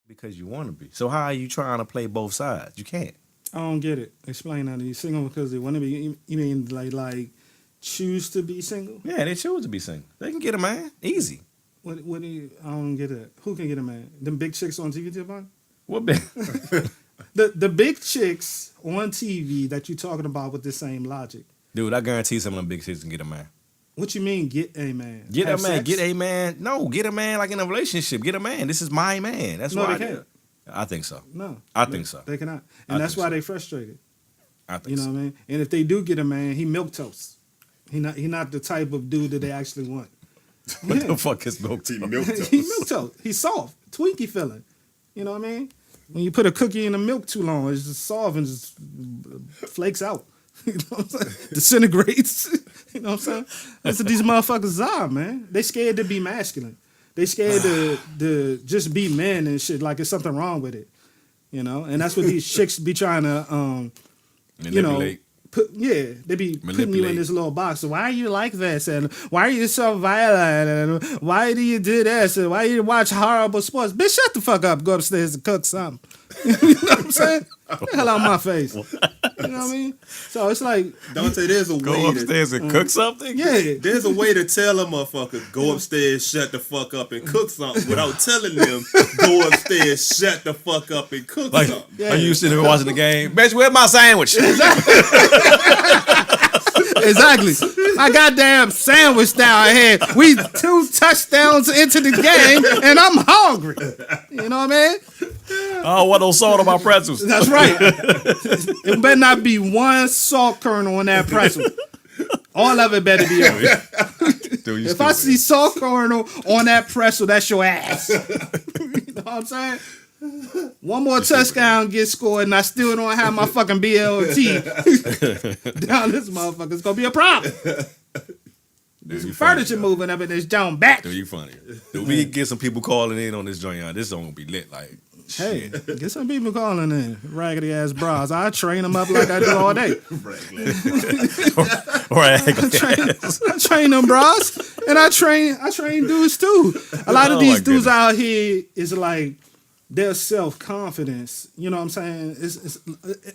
Because you want to be. So how are you trying to play both sides? You can't. I don't get it. Explain that. You single because they want to be. You mean like choose to be single? Yeah, they choose to be single. They can get a man easy. What do you? I don't get it. Who can get a man? Them big chicks on TV, Javon? What big? The big chicks on TV that you talking about with the same logic. Dude, I guarantee some of them big chicks can get a man. What you mean get a man? Get Have a man. sex? Get a man. No, get a man like in a relationship. Get a man. This is my man. That's No, why they I can't. I think so. No, I think so. They cannot, I and that's think why so. they frustrated. I think You know so. what I mean? And if they do get a man, he milk toast. He not the type of dude that they actually want. What Yeah. the fuck is milk tea? Milk toast. He milk toast. He's soft, Twinkie feeling. You know what I mean? When you put a cookie in the milk too long, it's just soft and just flakes out. You know what I'm saying? Disintegrates. You know what I'm saying? That's what these motherfuckers are, man. They scared to be masculine. They scared to just be men and shit. Like there's something wrong with it. You know, and that's what these chicks be trying to, you know, Manipulate. they be putting you in Manipulate. this little box. So why are you like this? And why are you so violent? And why do you do this? And why you watch horrible sports? Bitch, shut the fuck up. Go upstairs and cook something. You know what I'm saying? Get the hell out my face. You know what I mean? So it's like, Dante, there's a Go way upstairs and cook something? yeah. there's a way to tell a motherfucker go upstairs, shut the fuck up, and cook something without telling them go upstairs, shut the fuck up, and cook Like, something. Yeah. are you sitting there watching the game? Bitch, where's my sandwich? Exactly. My goddamn sandwich down here. We 2 touchdowns into the game, and I'm hungry. You know what I mean? Oh, what no salt on my pretzels? That's right. It better not be one salt kernel on that pretzel. All of it better be on. Dude, you If I stupid. see salt kernel on that pretzel, that's your ass. You know what I'm saying? One more touchdown gets scored, and I still don't have my fucking BLT down this motherfucker. It's gonna be a problem. Dude, you funny, Furniture yo. moving up in this joint back. Dude, you funny. Dude, we get some people calling in on this joint. Y'all. This gonna be lit. Like, Hey, get some people calling in raggedy ass bras. I train them up like I do all day. right? I train them bras, and I train dudes too. A lot of Oh, these my dudes goodness. out here is like their self confidence. You know what I'm saying?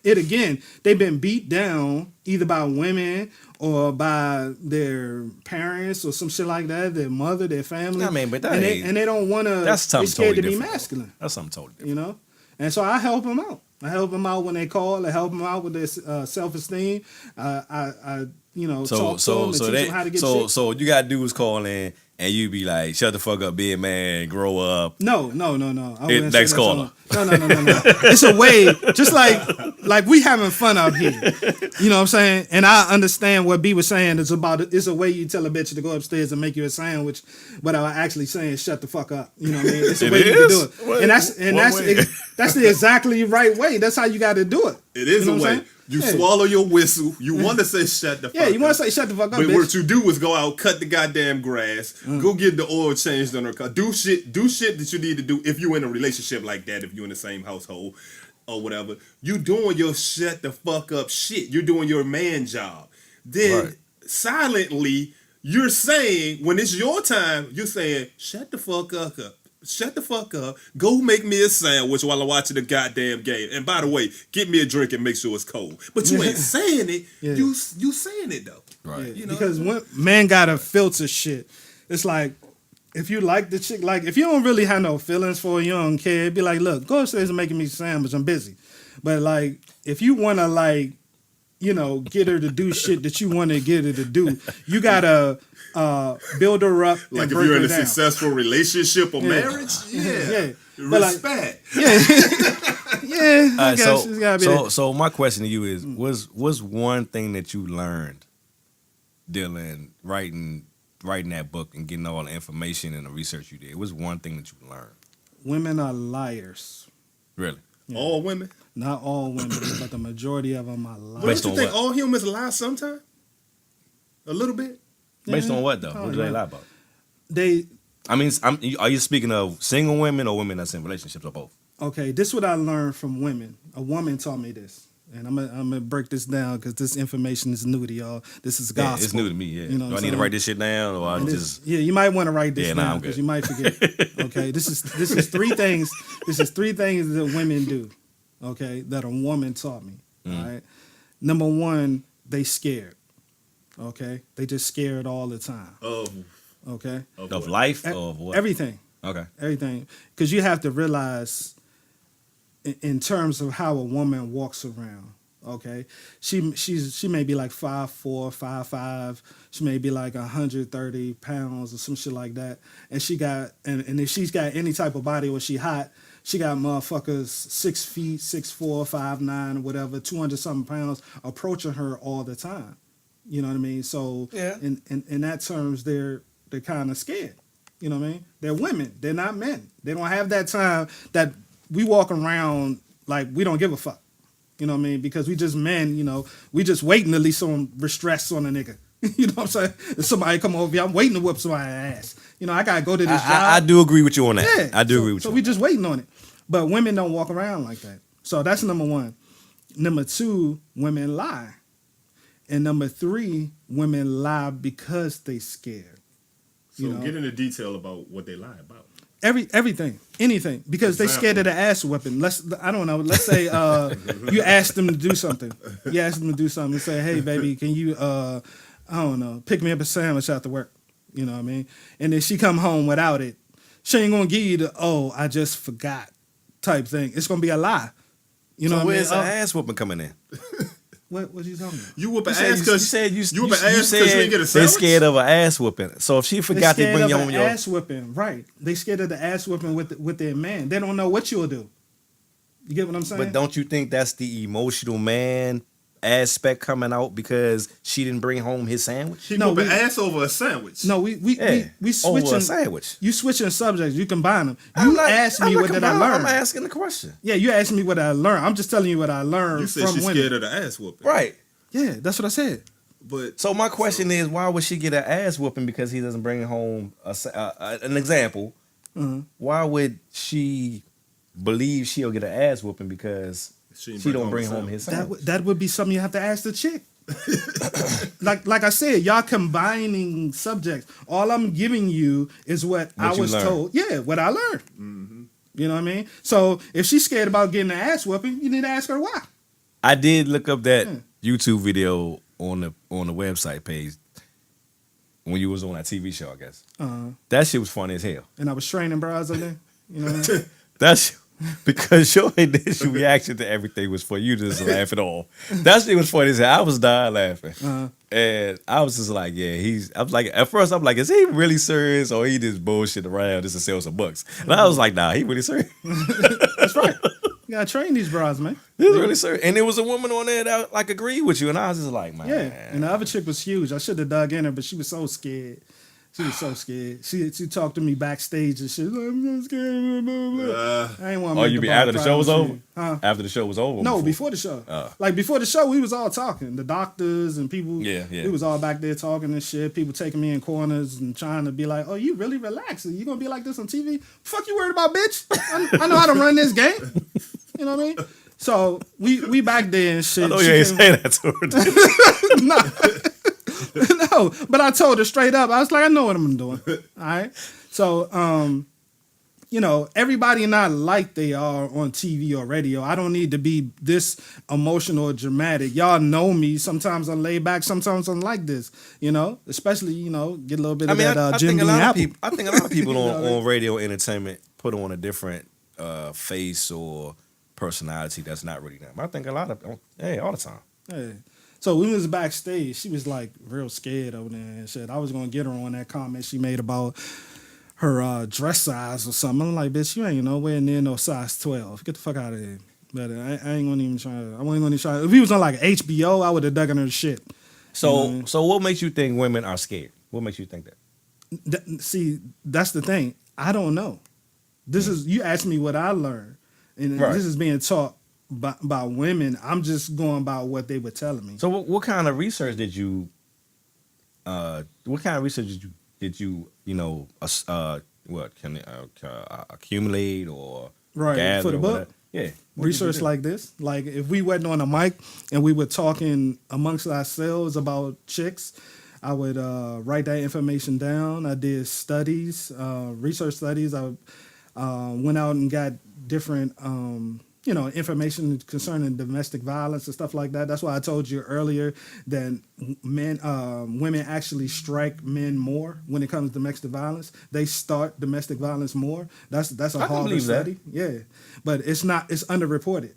It again. They've been beat down either by women or by their parents or some shit like that. Their mother, their family. I mean, but that and ain't- they don't want to. that's something They're scared totally to be different. masculine. That's something totally different. You know. And so I help them out. I help them out when they call. I help them out with their self-esteem. I you know, talk to them and teach them how to get shit. So you got dudes call in and you be like, shut the fuck up, be a man, grow up. No. I wouldn't next say caller. No. It's a way, just like we having fun up here. You know what I'm saying? And I understand what B was saying. It's a way you tell a bitch to go upstairs and make you a sandwich without actually saying shut the fuck up. You know what I mean? It's a It way you can is? do it. What- And that's what way? that's the exactly right way. That's how you got to do it. It is You know a what I'm way. saying? You Yeah. swallow your whistle. You want to say shut the fuck Yeah, you want up. to say shut the fuck up, But bitch. what you do is go out, cut the goddamn grass, go get the oil changed on her car. Do shit that you need to do if you in a relationship like that, if you in the same household or whatever. You doing your shut the fuck up shit. You're doing your man job. Then Right. silently, you're saying, when it's your time, you're saying, shut the fuck up. Shut the fuck up. Go make me a sandwich while I'm watching the goddamn game. And by the way, get me a drink and make sure it's cold. But you ain't saying it. Yeah. You saying it though. Right. Yeah, You know? because when man gotta filter shit. It's like if you like the chick, like if you don't really have no feelings for a young kid, be like, look, go upstairs and making me a sandwich. I'm busy. But like if you wanna like, you know, get her to do shit that you want to get her to do, you gotta build her up. Like and if break you're in her a down. successful relationship or Yeah. marriage, Yeah. But like- respect. Yeah, I All right, guess it's gotta be that. so my question to you is, what's one thing that you learned dealing, writing that book and getting all the information and the research you did? What's one thing that you learned? Women are liars. Really? All women. Not all women, but the majority of them are liars. But Based don't on you think what? all humans lie sometime? A little bit. Based Yeah. on what though? Oh, What do they yeah. lie about? They I mean, are you speaking of single women or women that's in relationships or both? Okay, this is what I learned from women. A woman taught me this. and I'm gonna break this down because this information is new to y'all. This is gospel. Yeah, it's new to me. Yeah. You know Do what I need I'm to write this shit down, or I And just? you might want to write this Yeah, nah, down I'm because good. you might forget. Okay, this is three things. This is three things that women do. Okay, that a woman taught me. All right. Number one, they scared. Okay, they just scared all the time. Okay, Of what? life or of what? everything, Okay. everything, because you have to realize, in terms of how a woman walks around. Okay, she may be like 5'4", 5'5". She may be like 130 pounds or some shit like that. And she got and if she's got any type of body where she hot, she got motherfuckers 6 feet, 6'4", 5'9", or whatever, 200 something pounds approaching her all the time. You know what I mean? So Yeah. in that terms, they're kind of scared. You know what I mean? They're women. They're not men. They don't have that time that we walk around like we don't give a fuck. You know what I mean? Because we just men, you know, we just waiting to leave some stress on a nigga. You know what I'm saying? If somebody come over here, I'm waiting to whip somebody's ass. You know, I gotta go to this job. I do agree with you on that. Yeah, I do agree with so you. So we just waiting on it. But women don't walk around like that. So that's number one. Number two, women lie. And number three, women lie because they scared. So get into detail about what they lie about. Everything, anything, because they scared of the ass whipping. Let's say you ask them to do something. You ask them to do something and say, hey, baby, can you, I don't know, pick me up a sandwich after work. You know what I mean? And then she come home without it. She ain't going to give you the, oh, I just forgot type thing. It's going to be a lie. You know so what I mean? where's the ass whooping coming in? What you talking about? You whoop an You said- ass because you whoop an ass because you ain't get a They're sandwich. scared of an ass whooping. So if she forgot to bring you home your ass whipping, right? They scared of the ass whipping with their man. They don't know what you'll do. You get what I'm saying? But don't you think that's the emotional man aspect coming out because she didn't bring home his sandwich? He No, whoop an we- ass over a sandwich. No, we Over switching a sandwich. You switching subjects. You combine them. I'm You not- asked I'm me not what did I combining- learn. I'm asking the question. Yeah, you asked me what I learned. I'm just telling you what I learned You said from she's women. scared of the ass whooping. Right. Yeah, that's what I said. But So my question is, why would she get an ass whooping because he doesn't bring home an example? Mhm. Why would she believe she'll get an ass whooping because she don't bring home his sandwich? That would be something you have to ask the chick. like I said, y'all combining subjects. All I'm giving you is what I you was learned. told. Yeah, what I learned. Mm-hmm. You know what I mean? So if she's scared about getting an ass whooping, you need to ask her why. I did look up that Hmm. YouTube video on the website page when you was on that TV show, I guess. That shit was funny as hell. And I was training bras on there. You know what I mean? That's because your initial reaction to everything was for you to just laugh it off. That shit was funny as hell. I was dying laughing. And I was just like, yeah, I was like, at first I'm like, is he really serious or he just bullshit around just to sell some bucks? And I was like, nah, he really serious. That's right. You gotta train these bras, man. He was really serious. And there was a woman on there that like agreed with you. And I was just like, man. Yeah. And the other chick was huge. I should have dug in her, but she was so scared. She was so scared. She talked to me backstage and shit. Like, I'm so scared. Blah, blah, blah. I ain't want to. Oh, you be after the show was over? Huh? After the show was over? No, before the show. Like before the show, we was all talking. The doctors and people. Yeah. We was all back there talking and shit. People taking me in corners and trying to be like, "Oh, you really relaxing? You gonna be like this on TV? Fuck you worried about, bitch? I know how to run this game. You know what I mean?" So we back there and shit. I know you ain't say that to her. No, but I told her straight up. I was like, I know what I'm doing. All right. So, you know, everybody not like they are on TV or radio. I don't need to be this emotional or dramatic. Y'all know me. Sometimes I'm laid back. Sometimes I'm like this. You know, especially get a little bit of that Jim Beam apple. I think a lot of people You know what I mean? on radio entertainment put on a different face or personality that's not really them. I think a lot of all the time. Hey. So when we was backstage, she was like real scared over there and shit. I was gonna get her on that comment she made about her dress size or something. I'm like, bitch, you ain't nowhere near no size 12. Get the fuck out of here. But I ain't gonna even try. I wasn't gonna try. If he was on like HBO, I would have dug in her shit. So so what makes you think women are scared? What makes you think that? See, that's the thing. I don't know. This is you asked me what I learned, and Right. this is being taught by women. I'm just going by what they were telling me. So what kind of research did you? What kind of research did you accumulate or Right, gather for the or book? whatever? Yeah. Research like this. Like if we wasn't on a mic and we were talking amongst ourselves about chicks, I would write that information down. I did studies, research studies. I went out and got different, information concerning domestic violence and stuff like that. That's why I told you earlier that women actually strike men more when it comes to domestic violence. They start domestic violence more. That's a Harvard study. Yeah, but it's underreported.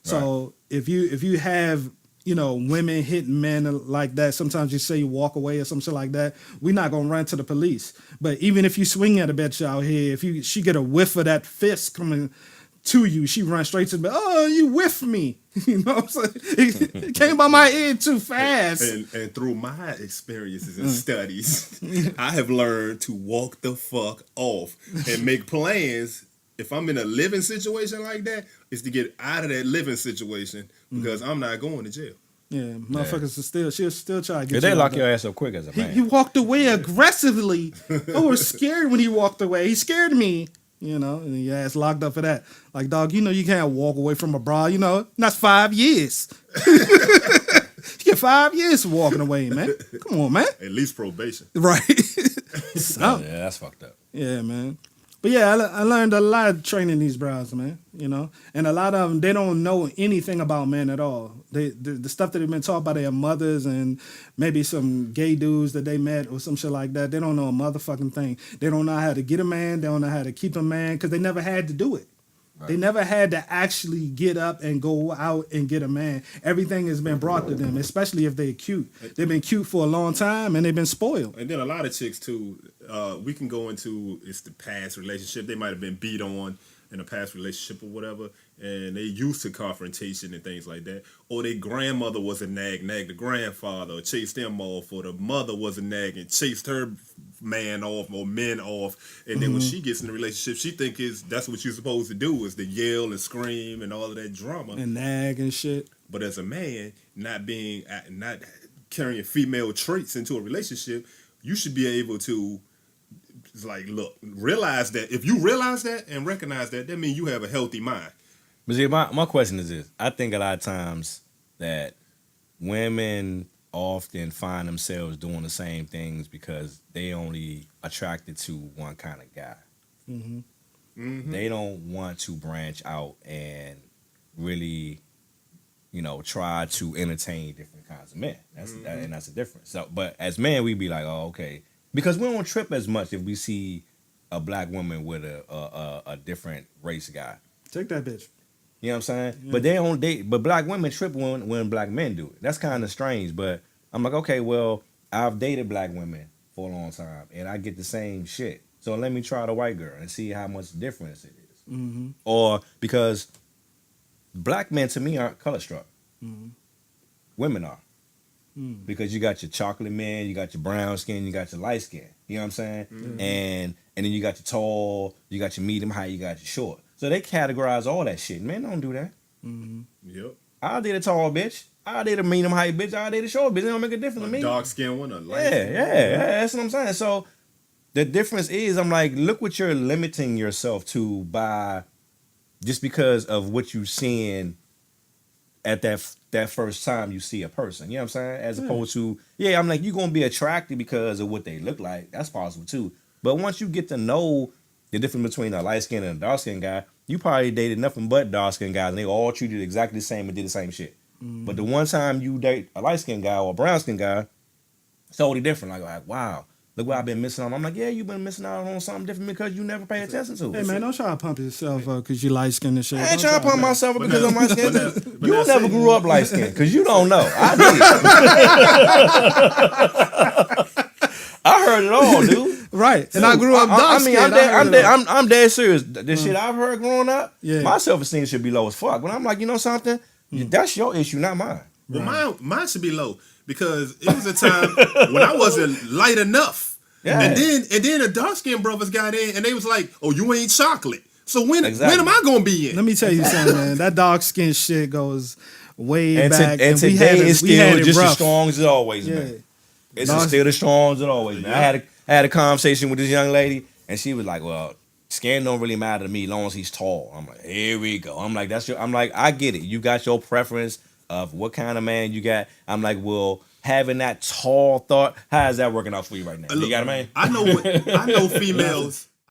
So if you have women hitting men like that, sometimes you say you walk away or some shit like that, we're not gonna run to the police. But even if you swing at a bitch out here, if she get a whiff of that fist coming to you, she runs straight to the bed. Oh, you whiffed me. You know what I'm saying? It came by my ear too fast. And through my experiences and studies, I have learned to walk the fuck off and make plans. If I'm in a living situation like that, is to get out of that living situation because I'm not going to jail. Yeah, motherfuckers she'll still try to get you. They lock your ass up quick as a man. He walked away aggressively. I was scared when he walked away. He scared me. And your ass locked up for that. Like, dog, you can't walk away from a bra. That's 5 years. You get 5 years for walking away, man. Come on, man. At least probation. Right. Yeah, that's fucked up. Yeah, man. But yeah, I learned a lot of training these bras, man. And a lot of them, they don't know anything about men at all. The stuff that they've been taught by their mothers and maybe some gay dudes that they met or some shit like that, they don't know a motherfucking thing. They don't know how to get a man. They don't know how to keep a man because they never had to do it. Right. They never had to actually get up and go out and get a man. Everything has been brought to them, especially if they're cute. They've been cute for a long time and they've been spoiled. And then a lot of chicks too, we can go into it's the past relationship. They might have been beat on in a past relationship or whatever, and they used to confrontation and things like that. Or their grandmother was a nag the grandfather, or chased them off, or the mother was a nag and chased her man off or men off. And then when she gets in a relationship, she think that's what you're supposed to do, is to yell and scream and all of that drama. And nag and shit. But as a man, not carrying female traits into a relationship, you should be able to, look, realize that. If you realize that and recognize that means you have a healthy mind. But see, my question is this. I think a lot of times that women often find themselves doing the same things because they only attracted to one kind of guy. Mm-hmm. Mm-hmm. They don't want to branch out and really, try to entertain different kinds of men. That's the difference. So, but as men, we be like, oh, okay. Because we don't trip as much if we see a black woman with a different race guy. Take that bitch. You know what I'm saying? Yeah. But black women trip when black men do it. That's kind of strange. But I'm like, okay, well, I've dated black women for a long time, and I get the same shit. So let me try the white girl and see how much difference it is. Mm-hmm. Or because black men to me aren't color struck. Mm-hmm. Women are. Mm. Because you got your chocolate man, you got your brown skin, you got your light skin. You know what I'm saying? Mm-hmm. And then you got your tall, you got your medium height, you got your short. So they categorize all that shit. Men don't do that. Mm-hmm. Yep. I'll date a tall bitch. I'll date a medium height bitch. I'll date a short bitch. It don't make a difference to me. Dark skin one, a light skin. Yeah. That's what I'm saying. So the difference is, I'm like, look what you're limiting yourself to by just because of what you're seeing at that first time you see a person. You know what I'm saying? As opposed to, I'm like, you're going to be attracted because of what they look like. That's possible too. But once you get to know the difference between a light skinned and a dark skinned guy, you probably dated nothing but dark skinned guys and they all treated exactly the same and did the same shit. Mm-hmm. But the one time you date a light skinned guy or a brown skinned guy, it's totally different. Like, wow, look what I've been missing on. I'm like, yeah, you've been missing out on something different because you never pay attention to it. Hey, man, don't try to pump yourself up because you light skinned and shit. I ain't trying to pump myself up because I'm light skinned. You never grew up light skinned because you don't know. I did. I heard it all, dude. Right. And I grew up dark skinned. I'm dead serious. The shit I've heard growing up, my self-esteem should be low as fuck. But I'm like, you know something? That's your issue, not mine. Well, mine should be low because it was a time when I wasn't light enough. Yeah. And then the dark skinned brothers got in and they was like, oh, you ain't chocolate. So when am I gonna be in? Let me tell you something, man. That dark skin shit goes way back. And today is still just as strong as it always been. It's still as strong as it always been. I had a conversation with this young lady and she was like, well, skin don't really matter to me as long as he's tall. I'm like, here we go. I'm like, I'm like, I get it. You got your preference of what kind of man you got. I'm like, well, having that tall thought, how is that working out for you right now? You got a man? I know females.